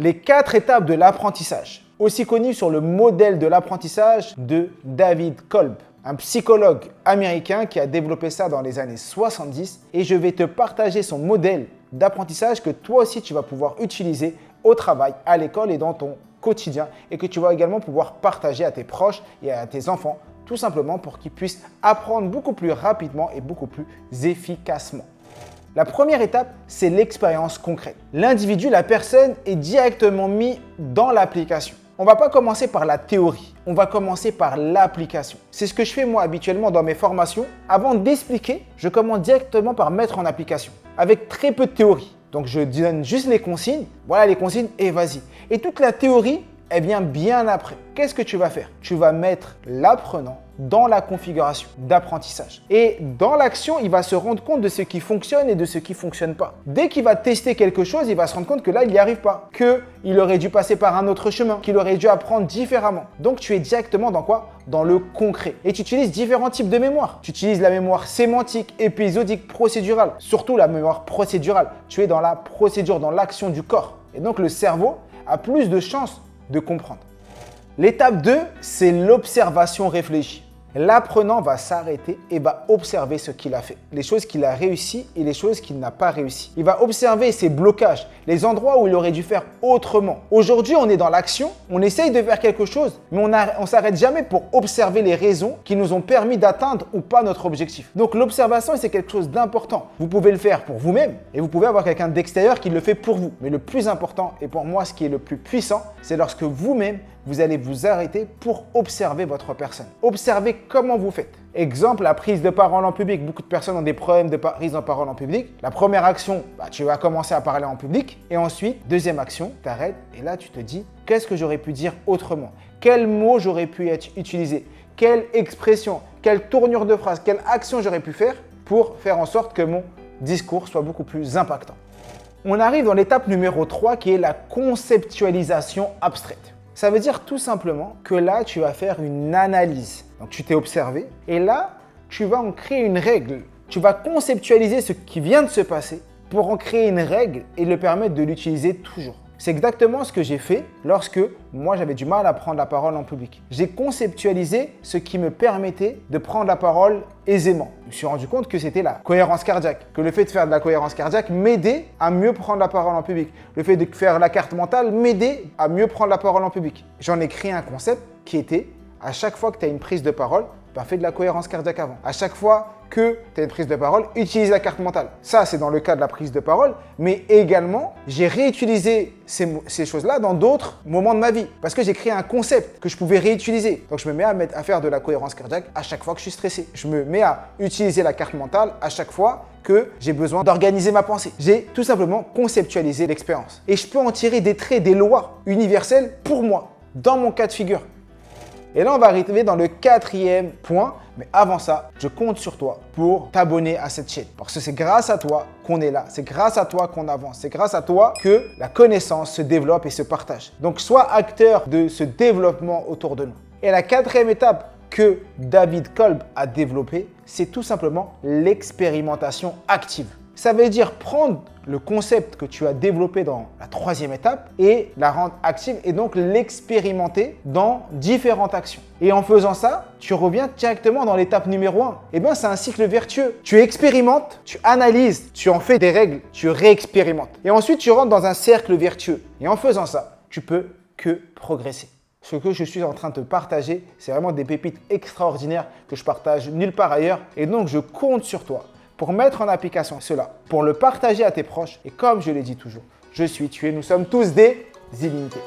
Les 4 étapes de l'apprentissage, aussi connues sur le modèle de l'apprentissage de David Kolb, un psychologue américain qui a développé ça dans les années 70. Et je vais te partager son modèle d'apprentissage que toi aussi tu vas pouvoir utiliser au travail, à l'école et dans ton quotidien, et que tu vas également pouvoir partager à tes proches et à tes enfants, tout simplement pour qu'ils puissent apprendre beaucoup plus rapidement et beaucoup plus efficacement. La première étape, c'est l'expérience concrète. L'individu, la personne est directement mis dans l'application. On ne va pas commencer par la théorie, on va commencer par l'application. C'est ce que je fais moi habituellement dans mes formations. Avant d'expliquer, je commence directement par mettre en application, avec très peu de théorie. Donc je donne juste les consignes, voilà les consignes et vas-y. Et toute la théorie, elle vient bien après. Qu'est-ce que tu vas faire? Tu vas mettre l'apprenant dans la configuration d'apprentissage. Et dans l'action, il va se rendre compte de ce qui fonctionne et de ce qui ne fonctionne pas. Dès qu'il va tester quelque chose, il va se rendre compte que là, il n'y arrive pas, qu'il aurait dû passer par un autre chemin, qu'il aurait dû apprendre différemment. Donc, tu es directement dans quoi? Dans le concret. Et tu utilises différents types de mémoire. Tu utilises la mémoire sémantique, épisodique, procédurale. Surtout la mémoire procédurale. Tu es dans la procédure, dans l'action du corps. Et donc, le cerveau a plus de chances de comprendre. L'étape 2, c'est l'observation réfléchie. L'apprenant va s'arrêter et va observer ce qu'il a fait, les choses qu'il a réussi et les choses qu'il n'a pas réussi. Il va observer ses blocages, les endroits où il aurait dû faire autrement. Aujourd'hui, on est dans l'action, on essaye de faire quelque chose, mais on ne s'arrête jamais pour observer les raisons qui nous ont permis d'atteindre ou pas notre objectif. Donc l'observation, c'est quelque chose d'important. Vous pouvez le faire pour vous-même et vous pouvez avoir quelqu'un d'extérieur qui le fait pour vous. Mais le plus important, et pour moi ce qui est le plus puissant, c'est lorsque vous-même, vous allez vous arrêter pour observer votre personne. Observez comment vous faites. Exemple, la prise de parole en public. Beaucoup de personnes ont des problèmes de prise de parole en public. La première action, tu vas commencer à parler en public. Et ensuite, deuxième action, tu arrêtes et là, tu te dis, qu'est-ce que j'aurais pu dire autrement? Quels mots j'aurais pu utiliser? Quelle expression? Quelle tournure de phrase? Quelle action j'aurais pu faire pour faire en sorte que mon discours soit beaucoup plus impactant? On arrive dans l'étape numéro 3 qui est la conceptualisation abstraite. Ça veut dire tout simplement que là, tu vas faire une analyse. Donc, tu t'es observé et là, tu vas en créer une règle. Tu vas conceptualiser ce qui vient de se passer pour en créer une règle et le permettre de l'utiliser toujours. C'est exactement ce que j'ai fait lorsque moi, j'avais du mal à prendre la parole en public. J'ai conceptualisé ce qui me permettait de prendre la parole aisément. Je me suis rendu compte que c'était la cohérence cardiaque, que le fait de faire de la cohérence cardiaque m'aidait à mieux prendre la parole en public. Le fait de faire la carte mentale m'aidait à mieux prendre la parole en public. J'en ai créé un concept qui était, à chaque fois que tu as une prise de parole, fais de la cohérence cardiaque avant. À chaque fois que tu as une prise de parole, utilise la carte mentale. Ça, c'est dans le cas de la prise de parole, mais également, j'ai réutilisé ces choses-là dans d'autres moments de ma vie parce que j'ai créé un concept que je pouvais réutiliser. Donc, je me mets à faire de la cohérence cardiaque à chaque fois que je suis stressé. Je me mets à utiliser la carte mentale à chaque fois que j'ai besoin d'organiser ma pensée. J'ai tout simplement conceptualisé l'expérience. Et je peux en tirer des traits, des lois universelles pour moi, dans mon cas de figure. Et là, on va arriver dans le 4e point. Mais avant ça, je compte sur toi pour t'abonner à cette chaîne. Parce que c'est grâce à toi qu'on est là. C'est grâce à toi qu'on avance. C'est grâce à toi que la connaissance se développe et se partage. Donc, sois acteur de ce développement autour de nous. Et la 4e étape que David Kolb a développée, c'est tout simplement l'expérimentation active. Ça veut dire prendre le concept que tu as développé dans la 3e étape et la rendre active et donc l'expérimenter dans différentes actions. Et en faisant ça, tu reviens directement dans l'étape numéro 1. Eh bien, c'est un cycle vertueux. Tu expérimentes, tu analyses, tu en fais des règles, tu réexpérimentes. Et ensuite, tu rentres dans un cercle vertueux. Et en faisant ça, tu peux que progresser. Ce que je suis en train de te partager, c'est vraiment des pépites extraordinaires que je partage nulle part ailleurs. Et donc, je compte sur toi pour mettre en application cela, pour le partager à tes proches. Et comme je l'ai dit toujours, je suis tué, nous sommes tous des illimités.